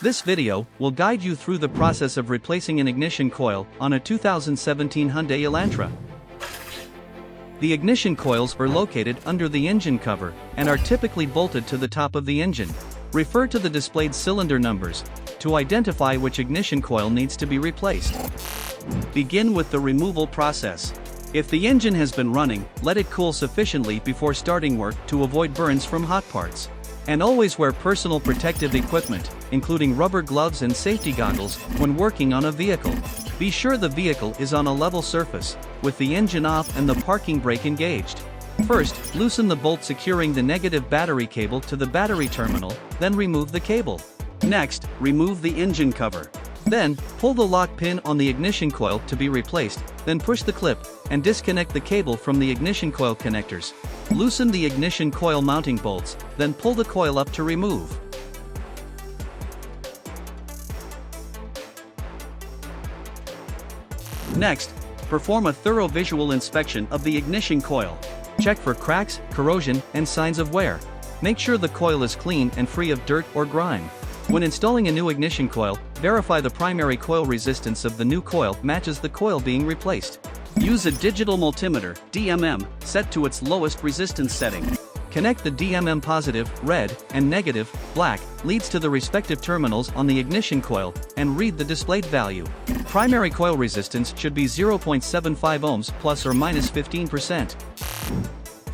This video will guide you through the process of replacing an ignition coil on a 2017 Hyundai Elantra. The ignition coils are located under the engine cover and are typically bolted to the top of the engine. Refer to the displayed cylinder numbers to identify which ignition coil needs to be replaced. Begin with the removal process. If the engine has been running, let it cool sufficiently before starting work to avoid burns from hot parts. And always wear personal protective equipment, including rubber gloves and safety goggles, when working on a vehicle. Be sure the vehicle is on a level surface, with the engine off and the parking brake engaged. First, loosen the bolt securing the negative battery cable to the battery terminal, then remove the cable. Next, remove the engine cover. Then, pull the lock pin on the ignition coil to be replaced, then push the clip and disconnect the cable from the ignition coil connectors. Loosen the ignition coil mounting bolts, then pull the coil up to remove. Next, perform a thorough visual inspection of the ignition coil. Check for cracks, corrosion, and signs of wear. Make sure the coil is clean and free of dirt or grime. When installing a new ignition coil, verify the primary coil resistance of the new coil matches the coil being replaced. Use a digital multimeter, DMM, set to its lowest resistance setting. Connect the DMM positive, red, and negative, black, leads to the respective terminals on the ignition coil, and read the displayed value. Primary coil resistance should be 0.75 ohms plus or minus 15%.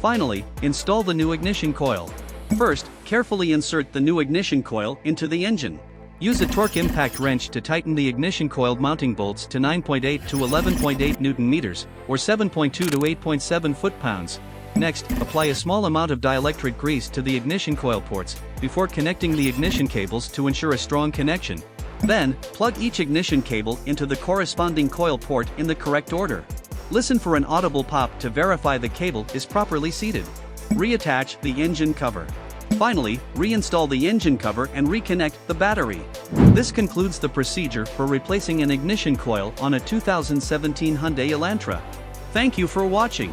Finally, install the new ignition coil. First, carefully insert the new ignition coil into the engine. Use a torque impact wrench to tighten the ignition coil mounting bolts to 9.8 to 11.8 Newton meters, or 7.2 to 8.7 foot-pounds. Next, apply a small amount of dielectric grease to the ignition coil ports, before connecting the ignition cables to ensure a strong connection. Then, plug each ignition cable into the corresponding coil port in the correct order. Listen for an audible pop to verify the cable is properly seated. Reattach the engine cover. Finally, reinstall the engine cover and reconnect the battery. This concludes the procedure for replacing an ignition coil on a 2017 Hyundai Elantra. Thank you for watching.